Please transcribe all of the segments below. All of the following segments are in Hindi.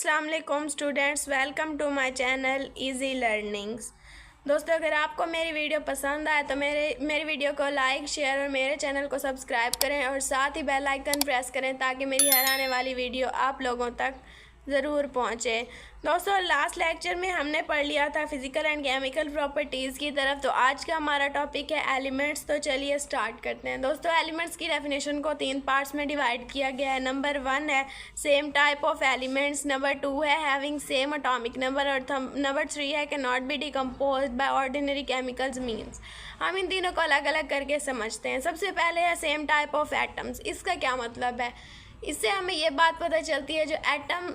अस्सलाम वालेकुम students, welcome to my channel Easy Learnings. दोस्तों, अगर आपको मेरी वीडियो पसंद आए तो मेरी वीडियो को लाइक, शेयर और मेरे चैनल को सब्सक्राइब करें और साथ ही बेल आइकन प्रेस करें ताकि मेरी हर आने वाली वीडियो आप लोगों तक ज़रूर पहुँचे। दोस्तों, लास्ट लेक्चर में हमने पढ़ लिया था फिज़िकल एंड केमिकल प्रॉपर्टीज़ की तरफ। तो आज का हमारा टॉपिक है एलिमेंट्स। तो चलिए स्टार्ट करते हैं। दोस्तों, एलिमेंट्स की डेफिनेशन को 3 पार्ट्स में डिवाइड किया गया है। नंबर 1 है same type of elements, number 2 है हैविंग सेम एटॉमिक नंबर और नंबर 3 है can not be decompose by ordinary chemicals means. हम इन तीनों को अलग अलग करके समझते हैं। सबसे पहले है सेम टाइप ऑफ एटम्स। इसका क्या मतलब है? इससे हमें ये बात पता चलती है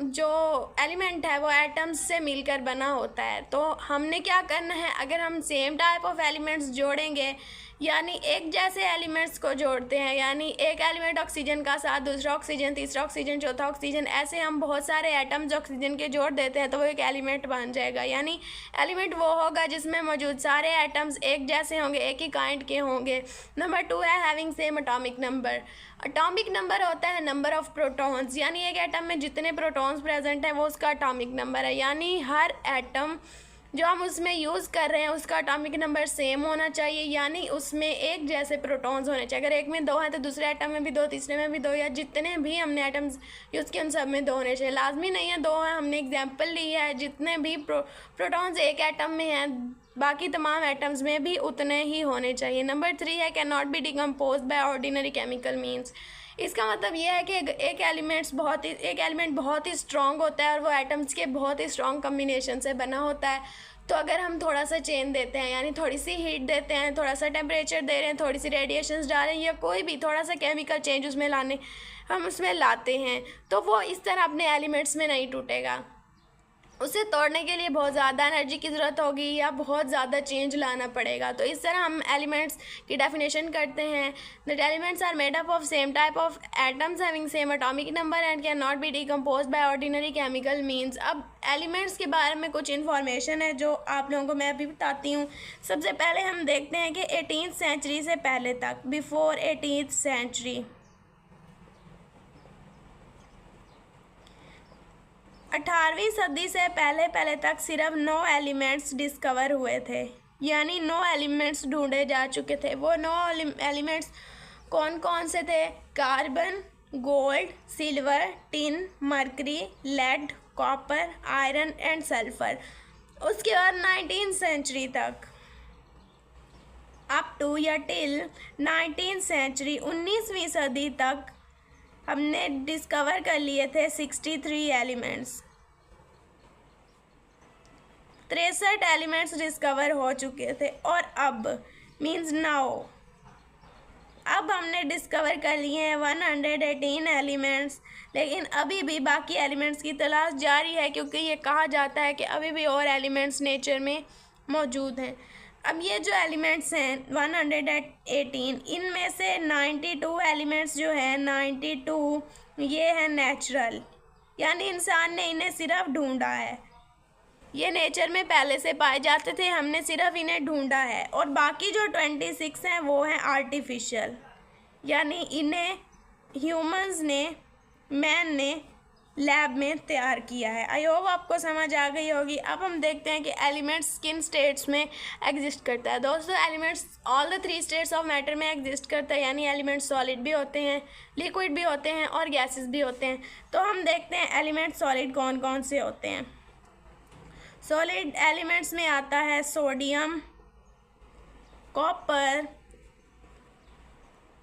जो एलिमेंट है वो एटम्स से मिलकर बना होता है। तो हमने क्या करना है, अगर हम सेम टाइप ऑफ एलिमेंट्स जोड़ेंगे यानी एक जैसे एलिमेंट्स को जोड़ते हैं, यानी एक एलिमेंट ऑक्सीजन का साथ दूसरा ऑक्सीजन, तीसरा ऑक्सीजन, चौथा ऑक्सीजन, ऐसे हम बहुत सारे एटम्स ऑक्सीजन के जोड़ देते हैं तो वो एक एलिमेंट बन जाएगा। यानी एलिमेंट वो होगा जिसमें मौजूद सारे एटम्स एक जैसे होंगे, एक ही काइंड के होंगे। नंबर 2 है having same atomic number. Atomic number होता है नंबर ऑफ प्रोटॉन्स, यानी एक एटम में जितने प्रोटॉन्स प्रेजेंट हैं वो उसका एटॉमिक नंबर है। यानी हर एटम जो हम उसमें यूज़ कर रहे हैं उसका एटॉमिक नंबर सेम होना चाहिए, यानी उसमें एक जैसे प्रोटॉन्स होने चाहिए। अगर एक में 2 हैं तो दूसरे एटम में भी 2, तीसरे में भी 2, या जितने भी हमने एटम्स यूज़ किए उन सब में 2 होने चाहिए। लाजमी नहीं है 2 हैं, हमने एग्जांपल ली है। जितने भी प्रोटॉन्स एक एटम में हैं बाकी तमाम एटम्स में भी उतने ही होने चाहिए। नंबर 3 है can not be decompose by ordinary chemical means. इसका मतलब यह है कि एक एलिमेंट बहुत ही स्ट्रॉन्ग होता है और वो एटम्स के बहुत ही स्ट्रॉन्ग कम्बिनेशन से बना होता है। तो अगर हम थोड़ा सा चेंज देते हैं, यानी थोड़ी सी हीट देते हैं, थोड़ा सा टेम्परेचर दे रहे हैं, थोड़ी सी रेडिएशंस डाल रहे हैं, या कोई भी थोड़ा सा केमिकल चेंज हम उसमें लाते हैं तो वो इस तरह अपने एलिमेंट्स में नहीं टूटेगा। उसे तोड़ने के लिए बहुत ज़्यादा एनर्जी की ज़रूरत होगी या बहुत ज़्यादा चेंज लाना पड़ेगा। तो इस तरह हम एलिमेंट्स की डेफिनेशन करते हैं। That elements are made up of same type of atoms having same atomic number and can not be decompose by ordinary chemical means. अब एलिमेंट्स के बारे में कुछ इन्फॉर्मेशन है जो आप लोगों को मैं अभी बताती हूँ। सबसे पहले हम देखते हैं कि 18th सेंचुरी से पहले तक, बिफोर 18th सेंचुरी, 18वीं सदी से पहले तक सिर्फ 9 एलिमेंट्स डिस्कवर हुए थे, यानी 9 एलिमेंट्स ढूंढे जा चुके थे। वो 9 एलिमेंट्स कौन कौन से थे? Carbon, gold, silver, tin, mercury, lead, copper, iron and sulphur. उसके बाद 19th सेंचुरी तक, अप टू या टिल 19th सेंचुरी, 19वीं सदी तक हमने डिस्कवर कर लिए थे 63 एलिमेंट्स। 63 एलिमेंट्स डिस्कवर हो चुके थे और अब मीन्स नाउ अब हमने डिस्कवर कर लिए हैं 118 एलिमेंट्स। लेकिन अभी भी बाकी एलिमेंट्स की तलाश जारी है क्योंकि ये कहा जाता है कि अभी भी और एलिमेंट्स नेचर में मौजूद हैं। अब ये जो एलिमेंट्स हैं 118, इनमें से 92 एलिमेंट्स जो हैं 92 ये हैं नेचुरल, यानी इंसान ने इन्हें सिर्फ ढूंढा है। ये नेचर में पहले से पाए जाते थे, हमने सिर्फ इन्हें ढूंढा है। और बाकी जो 26 हैं वो हैं आर्टिफिशियल, यानी इन्हें ह्यूमंस ने, मैन ने लैब में तैयार किया है। आई होप आपको समझ आ गई होगी। अब हम देखते हैं कि एलिमेंट्स किन स्टेट्स में एग्जिस्ट करता है। दोस्तों, elements all the 3 states of matter में एग्जिस्ट करता है, यानी एलिमेंट्स सॉलिड भी होते हैं, लिक्विड भी होते हैं और गैसेस भी होते हैं। तो हम देखते हैं एलिमेंट्स सॉलिड कौन कौन से होते हैं। सॉलिड एलिमेंट्स में आता है सोडियम, कॉपर,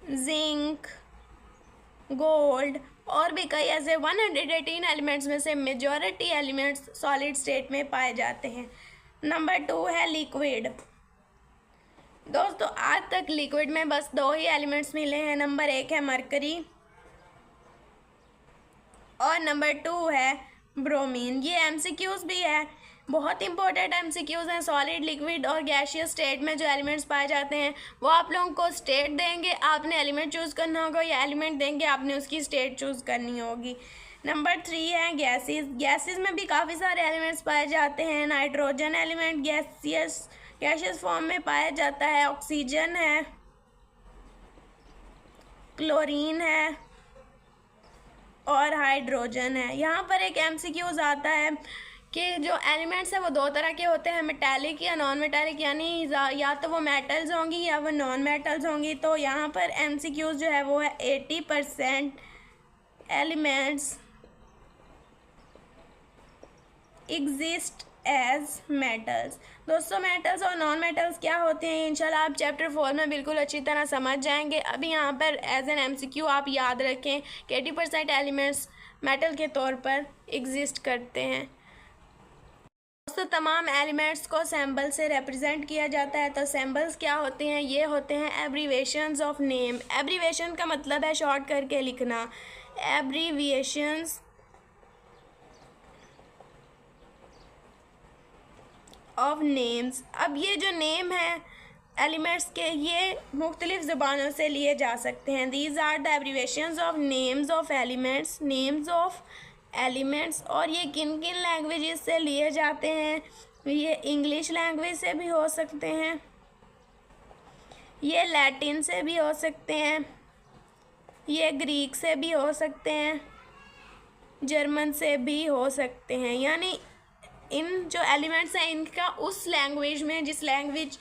जिंक, गोल्ड और भी कई ऐसे 118 एलिमेंट्स में से मेजॉरिटी एलिमेंट्स सॉलिड स्टेट में पाए जाते हैं। नंबर 2 है लिक्विड। दोस्तों, आज तक लिक्विड में बस 2 ही एलिमेंट्स मिले हैं। नंबर 1 है मरकरी और नंबर 2 है ब्रोमीन। ये MCQs भी है, बहुत इंपॉर्टेंट MCQs हैं। सॉलिड, लिक्विड और गैशियस स्टेट में जो एलिमेंट्स पाए जाते हैं वो आप लोगों को स्टेट देंगे, आपने एलिमेंट चूज़ करना होगा, या एलिमेंट देंगे आपने उसकी स्टेट चूज़ करनी होगी। नंबर 3 है गैसेस। गैसेस में भी काफ़ी सारे एलिमेंट्स पाए जाते हैं। नाइट्रोजन एलिमेंट गैसियस फॉर्म में पाया जाता है। ऑक्सीजन है, क्लोरीन है, और हाइड्रोजन है। यहाँ पर एक MCQs आता है कि जो एलिमेंट्स है वो दो तरह के होते हैं, मेटालिक या नॉन मेटालिक, यानी या तो वो मेटल्स होंगी या वो नॉन मेटल्स होंगी। तो यहाँ पर MCQs जो है वो है 80% एलिमेंट्स एग्जिस्ट एज मेटल्स। दोस्तों मेटल्स और नॉन मेटल्स क्या होते हैं इंशाल्लाह आप चैप्टर 4 में बिल्कुल अच्छी तरह समझ जाएंगे। अभी यहाँ पर एज एन MCQ आप याद रखें कि 80% एलिमेंट्स मेटल के तौर पर एग्जिस्ट करते हैं। दोस्तों तमाम एलिमेंट्स को सिंबल से रिप्रेजेंट किया जाता है। तो सिंबल्स क्या होते हैं? ये होते हैं एब्रीवेशंस ऑफ नेम। एब्रीवेशन का मतलब है शॉर्ट करके लिखना। Abbreviations of names. अब ये जो नेम है एलिमेंट्स के, ये मुख्तलिफ ज़ुबानों से लिए जा सकते हैं। These are the abbreviations of names of elements, names of elements. और ये किन किन लैंग्वेजेस से लिए जाते हैं? ये इंग्लिश लैंग्वेज से भी हो सकते हैं, ये लैटिन से भी हो सकते हैं, ये ग्रीक से भी हो सकते हैं, जर्मन से भी हो सकते हैं। यानी इन जो एलिमेंट्स हैं इनका उस लैंग्वेज में, जिस लैंग्वेज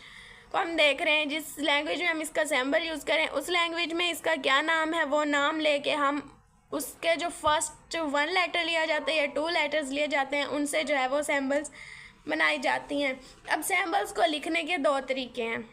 को हम देख रहे हैं, जिस लैंग्वेज में हम इसका सिंबल यूज़ करें, उस लैंग्वेज में इसका क्या नाम है वो नाम लेके हम उसके जो फर्स्ट 1 लेटर लिया जाता है या 2 लेटर्स लिए जाते हैं उनसे जो है वो सिंबल्स बनाई जाती हैं। अब सिंबल्स को लिखने के 2 तरीके हैं।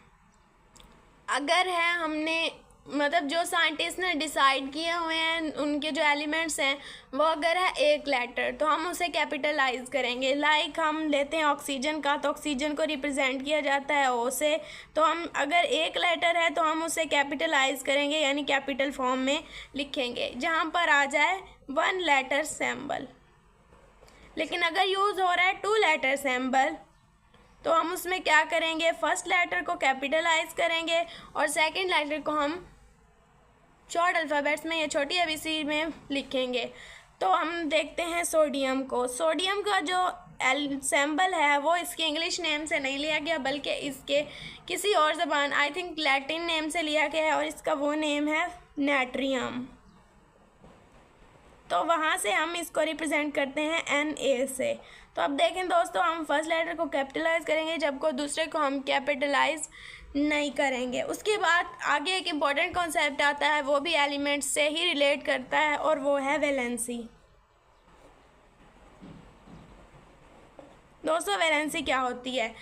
अगर है हमने मतलब जो साइंटिस्ट ने डिसाइड किए हुए हैं उनके जो एलिमेंट्स हैं वो अगर है 1 लेटर तो हम उसे कैपिटलाइज करेंगे। लाइक हम लेते हैं ऑक्सीजन का, तो ऑक्सीजन को रिप्रेजेंट किया जाता है O से। तो हम अगर 1 लेटर है तो हम उसे कैपिटलाइज करेंगे यानी कैपिटल फॉर्म में लिखेंगे जहाँ पर आ जाए 1 लेटर सिंबल। लेकिन अगर यूज़ हो रहा है 2 लेटर सिंबल तो हम उसमें क्या करेंगे? फर्स्ट लेटर को कैपिटलाइज करेंगे और सेकंड लेटर को हम शॉर्ट अल्फ़ाबेट्स में या छोटी ABC में लिखेंगे। तो हम देखते हैं सोडियम को। सोडियम का जो सिंबल है वो इसके इंग्लिश नेम से नहीं लिया गया बल्कि इसके किसी और ज़बान, आई थिंक लैटिन नेम से लिया गया है और इसका वो नेम है नेट्रियम। तो वहाँ से हम इसको रिप्रेजेंट करते हैं Na से। तो अब देखें दोस्तों, हम फर्स्ट लेटर को कैपिटलाइज करेंगे जबकि दूसरे को हम कैपिटलाइज नहीं करेंगे। उसके बाद आगे एक इम्पॉर्टेंट कॉन्सेप्ट आता है, वो भी एलिमेंट्स से ही रिलेट करता है और वो है वैलेंसी। दोस्तों वैलेंसी क्या होती है?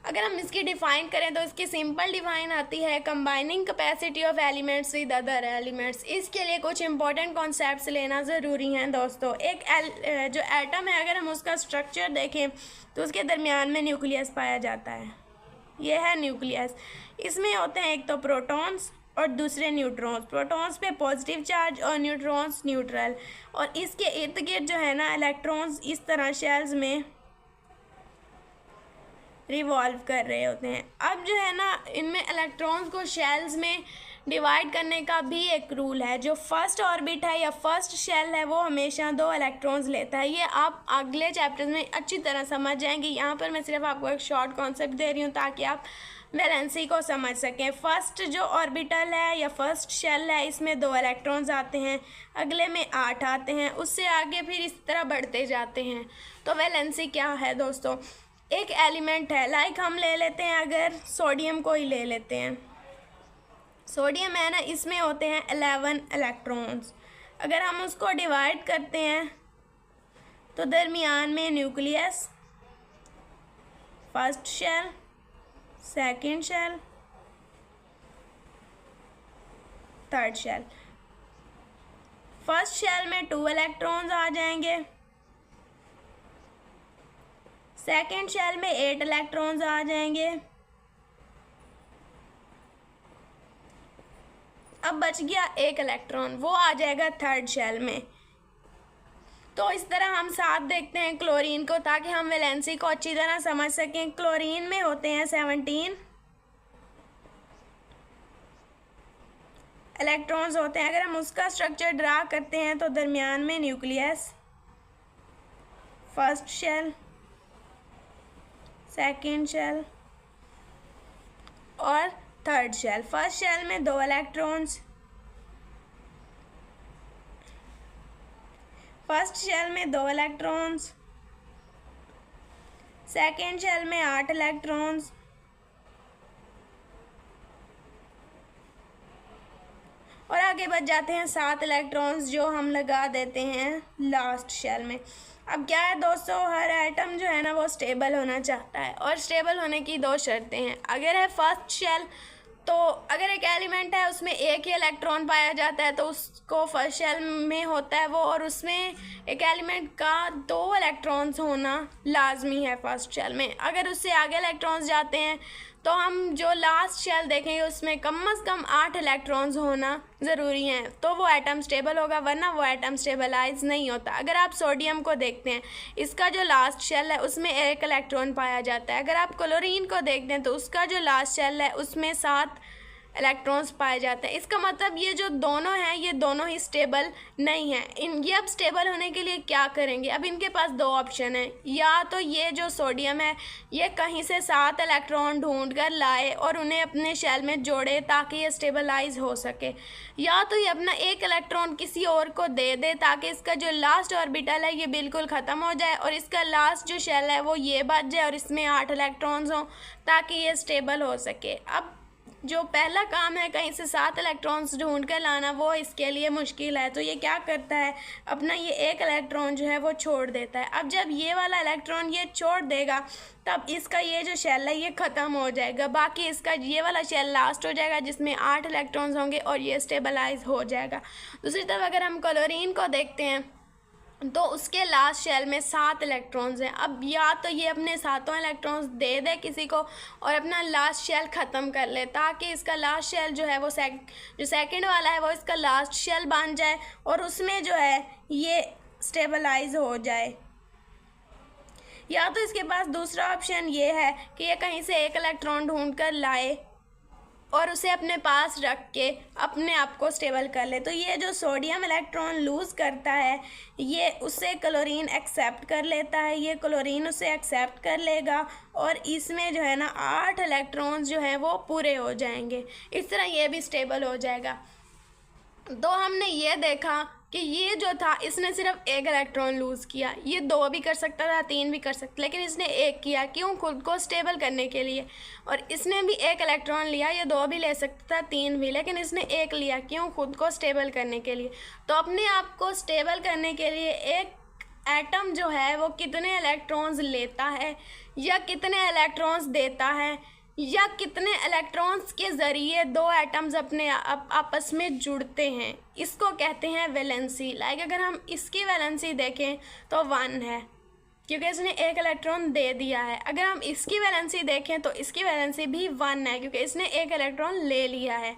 अगर हम इसकी डिफ़ाइन करें तो इसकी सिंपल डिफ़ाइन आती है combining capacity of elements with other elements. इसके लिए कुछ इंपॉर्टेंट कॉन्सेप्ट्स लेना ज़रूरी हैं दोस्तों। एक जो एटम है अगर हम उसका स्ट्रक्चर देखें तो उसके दरमियान में न्यूक्लियस पाया जाता है। यह है न्यूक्लियस। इसमें होते हैं एक तो प्रोटॉन्स और दूसरे न्यूट्रॉन्स। प्रोटॉन्स पे पॉजिटिव चार्ज और न्यूट्रॉन्स न्यूट्रल। और इसके इर्द गिर्द जो है ना इलेक्ट्रॉन्स इस तरह शेल्स में रिवॉल्व कर रहे होते हैं। अब जो है ना इनमें इलेक्ट्रॉन्स को शेल्स में डिवाइड करने का भी एक रूल है। जो फर्स्ट ऑर्बिट है या फर्स्ट शेल है वो हमेशा 2 इलेक्ट्रॉन्स लेता है। ये आप अगले चैप्टर्स में अच्छी तरह समझ जाएंगे। यहाँ पर मैं सिर्फ आपको एक शॉर्ट कॉन्सेप्ट दे रही हूँ ताकि आप वैलेंसी को समझ सकें। फर्स्ट जो ऑर्बिटल है या फर्स्ट शेल है इसमें 2 इलेक्ट्रॉन्स आते हैं, अगले में 8 आते हैं, उससे आगे फिर इस तरह बढ़ते जाते हैं। तो वैलेंसी क्या है दोस्तों? एक एलिमेंट है, लाइक हम ले लेते हैं अगर सोडियम को ही ले लेते हैं। सोडियम है ना, इसमें होते हैं 11 इलेक्ट्रॉन्स। अगर हम उसको डिवाइड करते हैं तो दरमियान में nucleus, first shell, second shell, third shell. First shell में 2 इलेक्ट्रॉन्स आ जाएंगे, सेकेंड शेल में 8 इलेक्ट्रॉन्स आ जाएंगे। अब बच गया 1 इलेक्ट्रॉन, वो आ जाएगा थर्ड शेल में। तो इस तरह हम साथ देखते हैं क्लोरीन को ताकि हम वैलेंसी को अच्छी तरह समझ सकें। क्लोरीन में होते हैं 17 इलेक्ट्रॉन्स होते हैं। अगर हम उसका स्ट्रक्चर ड्रा करते हैं तो दरमियान में nucleus, first shell, second shell और थर्ड शेल। फर्स्ट शेल में 2 इलेक्ट्रॉन्स, फर्स्ट शेल में 2 इलेक्ट्रॉन्स, सेकेंड शेल में 8 इलेक्ट्रॉन्स और आगे बच जाते हैं 7 इलेक्ट्रॉन्स जो हम लगा देते हैं लास्ट शेल में। अब क्या है दोस्तों, हर एटम जो है ना वो स्टेबल होना चाहता है और स्टेबल होने की 2 शर्तें हैं। अगर है फर्स्ट शेल तो अगर एक एलिमेंट है उसमें एक ही इलेक्ट्रॉन पाया जाता है तो उसको फर्स्ट शेल में होता है वो, और उसमें एक एलिमेंट का 2 इलेक्ट्रॉन्स होना लाजमी है फर्स्ट शेल में। अगर उससे आगे इलेक्ट्रॉन्स जाते हैं तो हम जो लास्ट शेल देखेंगे उसमें कम से कम 8 इलेक्ट्रॉन्स होना ज़रूरी हैं, तो वो एटम स्टेबल होगा, वरना वो एटम स्टेबलाइज नहीं होता। अगर आप सोडियम को देखते हैं, इसका जो लास्ट शेल है उसमें 1 इलेक्ट्रॉन पाया जाता है। अगर आप क्लोरीन को देखते हैं तो उसका जो लास्ट शेल है उसमें 7 इलेक्ट्रॉन्स पाए जाते हैं। इसका मतलब ये जो दोनों हैं ये दोनों ही स्टेबल नहीं हैं। ये अब स्टेबल होने के लिए क्या करेंगे, अब इनके पास 2 ऑप्शन हैं। या तो ये जो सोडियम है ये कहीं से 7 इलेक्ट्रॉन ढूंढ कर लाए और उन्हें अपने शेल में जोड़े ताकि ये स्टेबलाइज हो सके, या तो ये अपना 1 इलेक्ट्रॉन किसी और को दे दे ताकि इसका जो लास्ट ऑर्बिटल है ये बिल्कुल ख़त्म हो जाए और इसका लास्ट जो शेल है वो ये बच जाए और इसमें 8 इलेक्ट्रॉन्स हों ताकि ये स्टेबल हो सके। अब जो पहला काम है कहीं से 7 इलेक्ट्रॉन्स ढूंढ कर लाना, वो इसके लिए मुश्किल है, तो ये क्या करता है, अपना ये 1 इलेक्ट्रॉन जो है वो छोड़ देता है। अब जब ये वाला इलेक्ट्रॉन ये छोड़ देगा तब इसका ये जो शेल है ये ख़त्म हो जाएगा, बाकी इसका ये वाला शेल लास्ट हो जाएगा जिसमें 8 इलेक्ट्रॉन्स होंगे और ये स्टेबलाइज हो जाएगा। दूसरी तरफ अगर हम क्लोरीन को देखते हैं तो उसके लास्ट शेल में 7 इलेक्ट्रॉन्स हैं। अब या तो ये अपने 7 इलेक्ट्रॉन्स दे दे किसी को और अपना लास्ट शेल ख़त्म कर ले ताकि इसका लास्ट शेल जो है वो जो सेकंड वाला है वो इसका लास्ट शेल बन जाए और उसमें जो है ये स्टेबलाइज हो जाए। या तो इसके पास दूसरा ऑप्शन ये है कि ये कहीं से 1 इलेक्ट्रॉन ढूंढ कर लाए और उसे अपने पास रख के अपने आप को स्टेबल कर ले। तो ये जो सोडियम इलेक्ट्रॉन लूज़ करता है ये उससे क्लोरीन एक्सेप्ट कर लेता है, ये क्लोरीन उसे एक्सेप्ट कर लेगा और इसमें जो है ना 8 इलेक्ट्रॉन्स जो हैं वो पूरे हो जाएंगे। इस तरह ये भी स्टेबल हो जाएगा। तो हमने ये देखा कि ये जो था इसने सिर्फ 1 इलेक्ट्रॉन लूज़ किया, ये 2 भी कर सकता था, 3 भी कर सकता, लेकिन इसने 1 किया। क्यों? खुद को स्टेबल करने के लिए। और इसने भी 1 इलेक्ट्रॉन लिया, ये 2 भी ले सकता था, 3 भी, लेकिन इसने 1 लिया। क्यों? खुद को स्टेबल करने के लिए। तो अपने आप को स्टेबल करने के लिए एक एटम जो है वो कितने इलेक्ट्रॉन्स लेता है या कितने इलेक्ट्रॉन्स देता है या कितने इलेक्ट्रॉन्स के ज़रिए 2 एटम्स अपने आपस में जुड़ते हैं, इसको कहते हैं वैलेंसी। अगर हम इसकी वैलेंसी देखें तो 1 है क्योंकि इसने 1 इलेक्ट्रॉन दे दिया है। अगर हम इसकी वैलेंसी देखें तो इसकी वैलेंसी भी 1 है क्योंकि इसने 1 इलेक्ट्रॉन ले लिया है।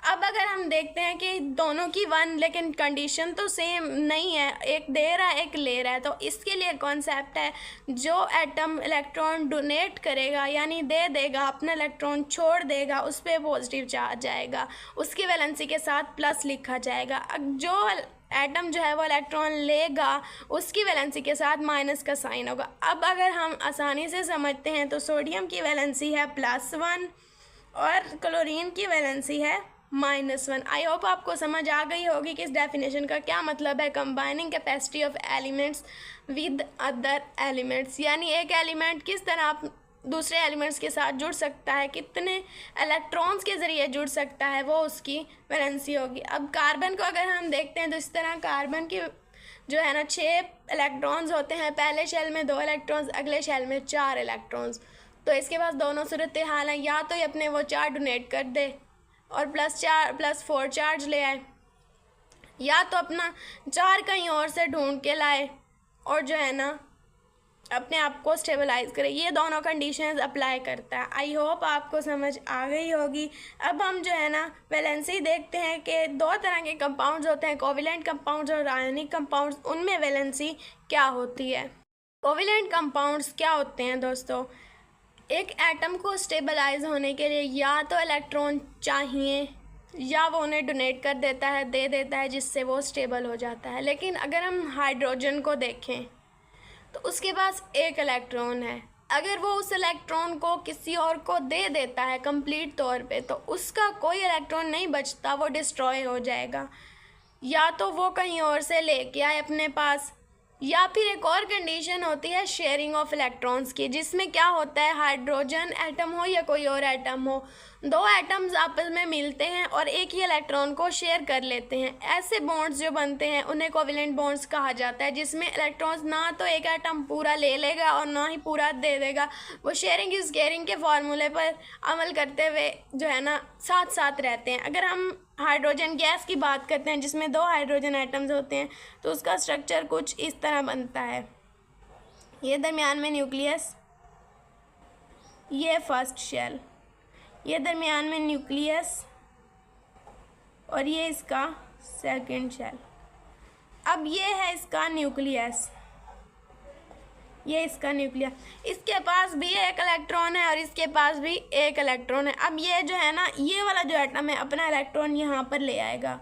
अब अगर हम देखते हैं कि दोनों की 1 लेकिन कंडीशन तो सेम नहीं है, एक दे रहा है एक ले रहा है, तो इसके लिए कॉन्सेप्ट है जो एटम इलेक्ट्रॉन डोनेट करेगा यानी दे देगा, अपना इलेक्ट्रॉन छोड़ देगा, उस पर पॉजिटिव चार्ज आएगा, उसकी वैलेंसी के साथ प्लस लिखा जाएगा। जो एटम जो है वो इलेक्ट्रॉन लेगा उसकी वैलेंसी के साथ माइनस का साइन होगा। अब अगर हम आसानी से समझते हैं तो सोडियम की वैलेंसी है +1 और क्लोरीन की वैलेंसी है -1। आई होप आपको समझ आ गई होगी कि इस डेफिनेशन का क्या मतलब है, combining capacity of elements with other elements, यानी एक एलिमेंट किस तरह दूसरे एलिमेंट्स के साथ जुड़ सकता है, कितने इलेक्ट्रॉन्स के ज़रिए जुड़ सकता है, वो उसकी वैलेंसी होगी। अब कार्बन को अगर हम देखते हैं तो इस तरह कार्बन की जो है ना 6 इलेक्ट्रॉन्स होते हैं, पहले शेल में 2 इलेक्ट्रॉन्स, अगले शेल में 4 इलेक्ट्रॉन्स। तो इसके पास दोनों सूरत हाल हैं, या तो ये अपने वो 4 डोनेट कर दे और +4 चार्ज ले आए, या तो अपना 4 कहीं और से ढूंढ के लाए और जो है ना अपने आप को स्टेबलाइज करे। ये दोनों कंडीशंस अप्लाई करता है। आई होप आपको समझ आ गई होगी। अब हम जो है ना वैलेंसी देखते हैं कि 2 तरह के कंपाउंड्स होते हैं, कोवेलेंट कंपाउंड्स और आयनिक कंपाउंड्स। उनमें वैलेंसी क्या होती है? कोवेलेंट कंपाउंड्स क्या होते हैं दोस्तों? एक एटम को स्टेबलाइज होने के लिए या तो इलेक्ट्रॉन चाहिए या वो उन्हें डोनेट कर देता है, दे देता है, जिससे वो स्टेबल हो जाता है। लेकिन अगर हम हाइड्रोजन को देखें तो उसके पास 1 इलेक्ट्रॉन है। अगर वो उस इलेक्ट्रॉन को किसी और को दे देता है कंप्लीट तौर पे तो उसका कोई इलेक्ट्रॉन नहीं बचता, वो डिस्ट्रॉय हो जाएगा। या तो वो कहीं और से लेके आए अपने पास, या फिर एक और कंडीशन होती है शेयरिंग ऑफ इलेक्ट्रॉन्स की, जिसमें क्या होता है हाइड्रोजन एटम हो या कोई और एटम हो, दो एटम्स आपस में मिलते हैं और एक ही इलेक्ट्रॉन को शेयर कर लेते हैं। ऐसे बॉन्ड्स जो बनते हैं उन्हें कोवेलेंट बॉन्ड्स कहा जाता है, जिसमें इलेक्ट्रॉन्स ना तो एक एटम पूरा ले लेगा और ना ही पूरा दे देगा। वो शेयरिंग इज केयरिंग के फॉर्मूले पर अमल करते हुए जो है ना साथ साथ रहते हैं। अगर हम हाइड्रोजन गैस की बात करते हैं जिसमें दो हाइड्रोजन एटम्स होते हैं तो उसका स्ट्रक्चर कुछ इस तरह बनता है। ये दरमियान में न्यूक्लियस, ये फर्स्ट शेल, ये दरमियान में न्यूक्लियस और ये इसका सेकंड शेल। अब ये है इसका न्यूक्लियस, ये इसका न्यूक्लियस, इसके पास भी एक इलेक्ट्रॉन है और इसके पास भी एक इलेक्ट्रॉन है। अब ये जो है ना ये वाला जो एटम है अपना इलेक्ट्रॉन यहाँ पर ले आएगा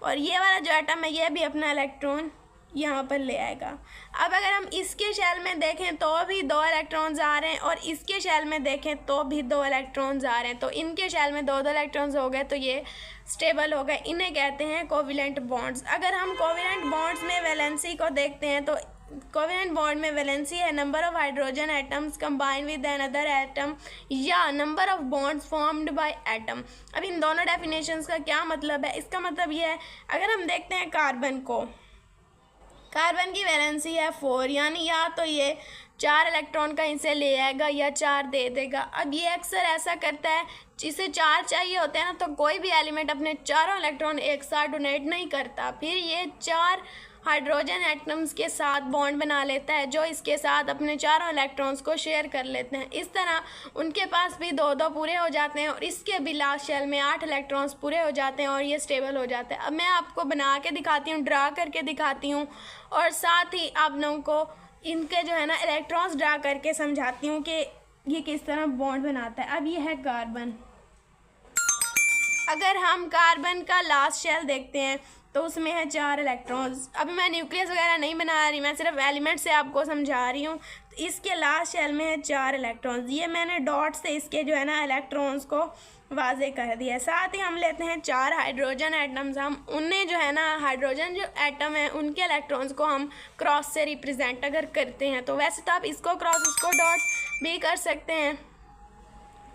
और ये वाला जो एटम है ये भी अपना इलेक्ट्रॉन यहाँ पर ले आएगा। अब अगर हम इसके शेल में देखें तो भी दो इलेक्ट्रॉन्स आ रहे हैं और इसके शेल में देखें तो भी दो इलेक्ट्रॉन्स आ रहे हैं, तो इनके शेल में दो दो इलेक्ट्रॉन्स हो गए तो ये स्टेबल हो गए। इन्हें कहते हैं कोवेलेंट बॉन्ड्स। अगर हम कोवेलेंट बॉन्ड्स में वैलेंसी को देखते हैं तो कोवेलेंट बॉन्ड में वैलेंसी है number of hydrogen atoms combined with another atom या number of bonds formed by atom. अब इन दोनों डेफिनेशंस का क्या मतलब है? इसका मतलब ये है, अगर हम देखते हैं कार्बन को, कार्बन की वैलेंसी है 4, यानी या तो ये 4 इलेक्ट्रॉन का इनसे ले आएगा या 4 दे देगा। अब ये अक्सर ऐसा करता है, जिसे 4 चाहिए होते हैं ना तो कोई भी एलिमेंट अपने चारों इलेक्ट्रॉन एक साथ डोनेट नहीं करता, फिर ये 4 हाइड्रोजन एटम्स के साथ बॉन्ड बना लेता है जो इसके साथ अपने चारों इलेक्ट्रॉन्स को शेयर कर लेते हैं। इस तरह उनके पास भी 2-2 पूरे हो जाते हैं और इसके भी लास्ट शेल में 8 इलेक्ट्रॉन्स पूरे हो जाते हैं और ये स्टेबल हो जाता है। अब मैं आपको बना के दिखाती हूँ, ड्रा करके दिखाती हूँ और साथ ही आप लोगों को इनके जो है ना इलेक्ट्रॉन्स ड्रा करके समझाती हूँ कि ये किस तरह बॉन्ड बनाता है। अब ये है कार्बन। अगर हम कार्बन का लास्ट शेल देखते हैं तो उसमें है 4 इलेक्ट्रॉन्स। अभी मैं न्यूक्लियस वगैरह नहीं बना रही, मैं सिर्फ एलिमेंट से आपको समझा रही हूँ। तो इसके लास्ट शेल में है 4 इलेक्ट्रॉन्स। ये मैंने डॉट से इसके जो है ना इलेक्ट्रॉन्स को वाजे कर दिया। साथ ही हम लेते हैं 4 हाइड्रोजन एटम्स, हम उन्हें जो है ना हाइड्रोजन जो एटम है उनके इलेक्ट्रॉन्स को हम क्रॉस से रिप्रेजेंट अगर करते हैं तो वैसे तो आप इसको क्रॉस इसको डॉट भी कर सकते हैं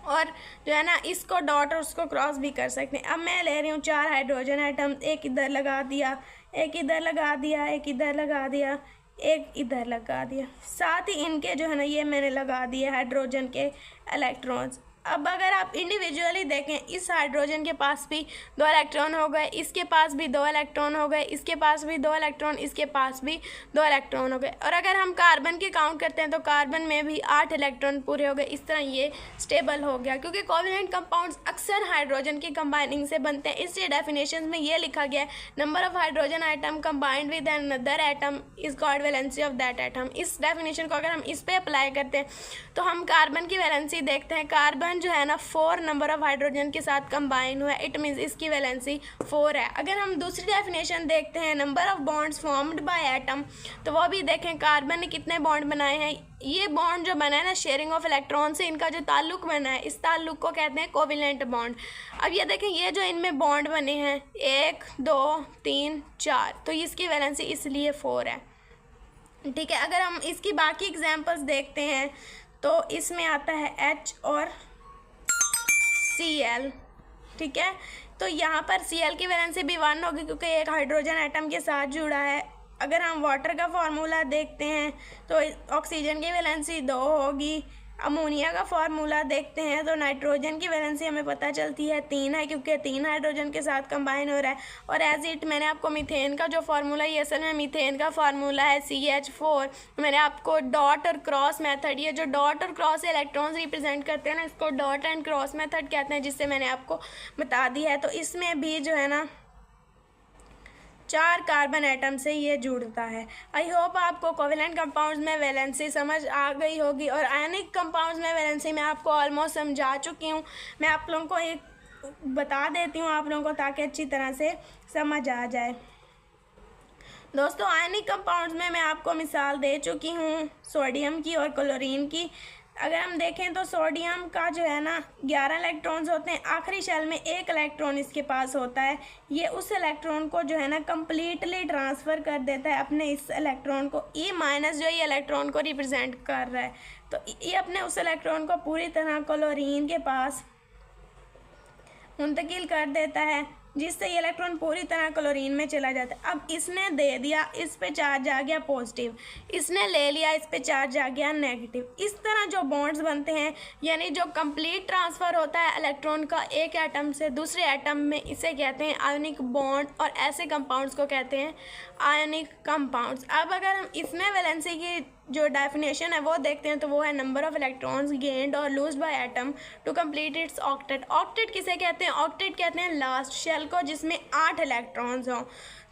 और जो है ना इसको डॉट और उसको क्रॉस भी कर सकते हैं। अब मैं ले रही हूँ 4 हाइड्रोजन एटम, एक इधर लगा दिया, एक इधर लगा दिया, एक इधर लगा दिया, एक इधर लगा दिया। साथ ही इनके जो है ना ये मैंने लगा दिए हाइड्रोजन के इलेक्ट्रॉन्स। अब अगर आप इंडिविजुअली देखें, इस हाइड्रोजन के पास भी 2 इलेक्ट्रॉन हो गए, इसके पास भी 2 इलेक्ट्रॉन हो गए, इसके पास भी 2 इलेक्ट्रॉन, इसके पास भी 2 इलेक्ट्रॉन हो गए। और अगर हम कार्बन की काउंट करते हैं तो कार्बन में भी 8 इलेक्ट्रॉन पूरे हो गए। इस तरह ये स्टेबल हो गया, क्योंकि कोवेलेंट कंपाउंड्स अक्सर हाइड्रोजन की कंबाइनिंग से बनते हैं। इसलिए डेफिनेशन में ये लिखा गया है number of hydrogen atom combined with another atom is called valency of that atom. इस डेफिनेशन को अगर हम इस पर अप्लाई करते हैं तो हम कार्बन की वैलेंसी देखते हैं, कार्बन जो है ना 4 नंबर ऑफ हाइड्रोजन के साथ कंबाइन हुआ है, इट मीन्स इसकी वैलेंसी 4 है। अगर हम दूसरी डेफिनेशन देखते हैं number of bonds formed by atom, तो वो भी देखें कार्बन ने कितने बॉन्ड बनाए हैं। ये बॉन्ड जो बना है ना शेयरिंग ऑफ इलेक्ट्रॉन से, इनका जो ताल्लुक बना है इस ताल्लुक को कहते हैं कोवेलेंट बॉन्ड। अब ये देखें ये जो इनमें बॉन्ड बने हैं 1 2 3 4, तो इसकी वैलेंसी इसलिए 4 है। ठीक है, अगर हम इसकी बाकी एग्जाम्पल्स देखते हैं तो इसमें आता है H और Cl। ठीक है, तो यहाँ पर Cl की वैलेंसी भी 1 होगी क्योंकि एक हाइड्रोजन एटम के साथ जुड़ा है। अगर हम वाटर का फार्मूला देखते हैं तो ऑक्सीजन की वैलेंसी 2 होगी। अमोनिया का फार्मूला देखते हैं तो नाइट्रोजन की वैलेंसी हमें पता चलती है 3 है, क्योंकि 3 हाइड्रोजन के साथ कंबाइन हो रहा है। और एज इट मैंने आपको मीथेन का जो फार्मूला, ये असल में मीथेन का फार्मूला है CH4। मैंने आपको डॉट और क्रॉस मेथड, ये जो डॉट और क्रॉस इलेक्ट्रॉन्स रिप्रेजेंट करते हैं ना, इसको डॉट एंड क्रॉस मेथड कहते हैं, जिससे मैंने आपको बता दी है। तो इसमें भी जो है ना 4 कार्बन एटम से ये जुड़ता है। आई होप आपको कोवेलेंट कंपाउंड्स में वैलेंसी समझ आ गई होगी और आयनिक कंपाउंड्स में वैलेंसी मैं आपको ऑलमोस्ट समझा चुकी हूँ। मैं आप लोगों को एक बता देती हूँ आप लोगों को, ताकि अच्छी तरह से समझ आ जाए। दोस्तों आयनिक कंपाउंड्स में मैं आपको मिसाल दे चुकी हूँ सोडियम की और क्लोरीन की। अगर हम देखें तो सोडियम का जो है ना 11 इलेक्ट्रॉन्स होते हैं, आखिरी शेल में 1 इलेक्ट्रॉन इसके पास होता है। ये उस इलेक्ट्रॉन को जो है ना कम्प्लीटली ट्रांसफ़र कर देता है अपने इस इलेक्ट्रॉन को। ई माइनस जो ये इलेक्ट्रॉन को रिप्रेजेंट कर रहा है, तो ये अपने उस इलेक्ट्रॉन को पूरी तरह क्लोरीन के पास मुंतकिल कर देता है, जिससे ये इलेक्ट्रॉन पूरी तरह क्लोरीन में चला जाता है। अब इसने दे दिया, इस पे चार्ज आ गया पॉजिटिव, इसने ले लिया, इस पे चार्ज आ गया नेगेटिव। इस तरह जो बॉन्ड्स बनते हैं, यानी जो कंप्लीट ट्रांसफ़र होता है इलेक्ट्रॉन का एक एटम से दूसरे एटम में, इसे कहते हैं आयनिक बॉन्ड, और ऐसे कंपाउंड्स को कहते हैं आयनिक कंपाउंड्स। अब अगर हम इसमें वैलेंसी की जो डेफिनेशन है वो देखते हैं, तो वो है नंबर ऑफ इलेक्ट्रॉन्स गेन्ड और lose by atom to complete its octet. Octet किसे कहते हैं? ऑक्टेट कहते हैं लास्ट शेल को जिसमें 8 इलेक्ट्रॉन्स हों।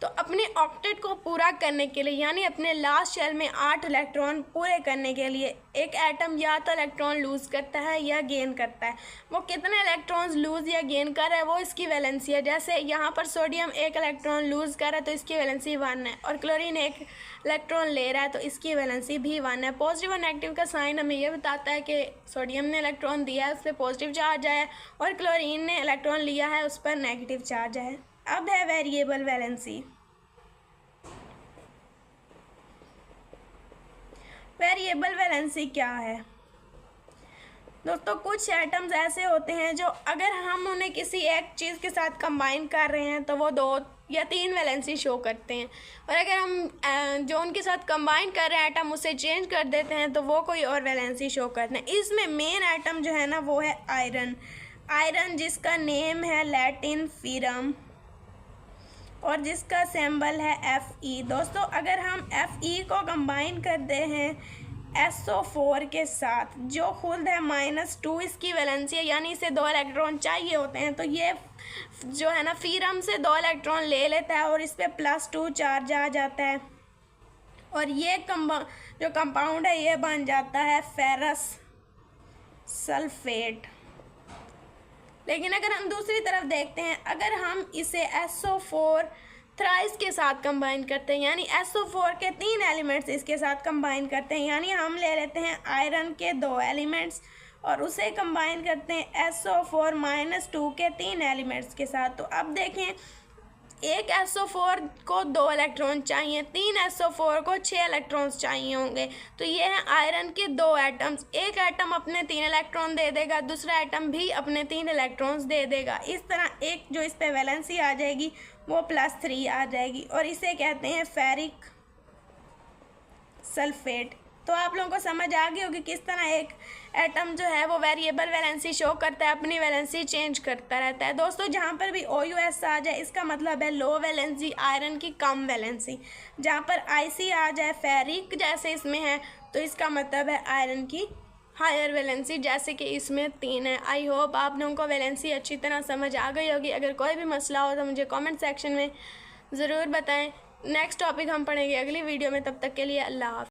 तो अपने ऑक्टेट को पूरा करने के लिए, यानी अपने लास्ट शेल में 8 इलेक्ट्रॉन पूरे करने के लिए, एक एटम या तो इलेक्ट्रॉन लूज़ करता है या गेन करता है। वो कितने इलेक्ट्रॉन्स लूज़ या गेन कर रहा है वो इसकी वैलेंसी है। जैसे यहाँ पर सोडियम 1 इलेक्ट्रॉन लूज़ कर रहा है तो इसकी वैलेंसी 1 है, और क्लोरीन 1 इलेक्ट्रॉन ले रहा है तो इसकी वैलेंसी भी 1 है। पॉजिटिव और नेगेटिव का साइन हमें यह बताता है कि सोडियम ने इलेक्ट्रॉन दिया है, उस पर पॉजिटिव चार्ज आया है, और क्लोरीन ने इलेक्ट्रॉन लिया है, उस पर नेगेटिव चार्ज है। अब है वेरिएबल वैलेंसी। वेरिएबल वैलेंसी क्या है दोस्तों? कुछ एटम्स ऐसे होते हैं जो अगर हम उन्हें किसी एक चीज़ के साथ कंबाइन कर रहे हैं तो वो 2 या 3 वैलेंसी शो करते हैं, और अगर हम जो उनके साथ कंबाइन कर रहे हैं एटम उसे चेंज कर देते हैं तो वो कोई और वैलेंसी शो करते हैं। इसमें मेन एटम जो है ना वो है आयरन। आयरन जिसका नेम है लैटिन फीरम और जिसका सिंबल है Fe। दोस्तों अगर हम Fe को कंबाइन करते हैं SO4 के साथ, जो खुद है -2 इसकी वैलेंसी है, यानी इसे 2 इलेक्ट्रॉन चाहिए होते हैं, तो ये जो है ना फीरम से 2 इलेक्ट्रॉन ले लेता है और इस पर +2 चार्ज आ जाता है, और ये जो कंपाउंड है ये बन जाता है फेरस सल्फेट। लेकिन अगर हम दूसरी तरफ देखते हैं, अगर हम इसे SO4 थ्राइस के साथ कंबाइन करते हैं, यानी SO4 के 3 एलिमेंट्स इसके साथ कंबाइन करते हैं, यानी हम ले लेते हैं आयरन के 2 एलिमेंट्स और उसे कंबाइन करते हैं SO4 -2 के 3 एलिमेंट्स के साथ। तो अब देखें, एक SO4 को 2 इलेक्ट्रॉन चाहिए, 3 SO4 को 6 इलेक्ट्रॉन्स चाहिए होंगे। तो ये हैं आयरन के 2 एटम्स। एक एटम अपने 3 इलेक्ट्रॉन दे देगा, दूसरा एटम भी अपने 3 इलेक्ट्रॉन्स दे देगा। इस तरह एक जो इस पे वैलेंसी आ जाएगी वो +3 आ जाएगी, और इसे कहते हैं फेरिक सल्फेट। तो आप लोगों को समझ आ गई होगी किस तरह एक एटम जो है वो वेरिएबल वैलेंसी शो करता है, अपनी वैलेंसी चेंज करता रहता है। दोस्तों जहाँ पर भी OUS आ जाए इसका मतलब है लो वैलेंसी, आयरन की कम वैलेंसी। जहाँ पर IC आ जाए फेरिक जैसे इसमें है तो इसका मतलब है आयरन की हायर वैलेंसी, जैसे कि इसमें 3 है। आई होप आप लोगों को वैलेंसी अच्छी तरह समझ आ गई होगी। अगर कोई भी मसला हो तो मुझे कमेंट सेक्शन में ज़रूर बताएं। नेक्स्ट टॉपिक हम पढ़ेंगे अगली वीडियो में, तब तक के लिए अल्लाह हाफ़िज़।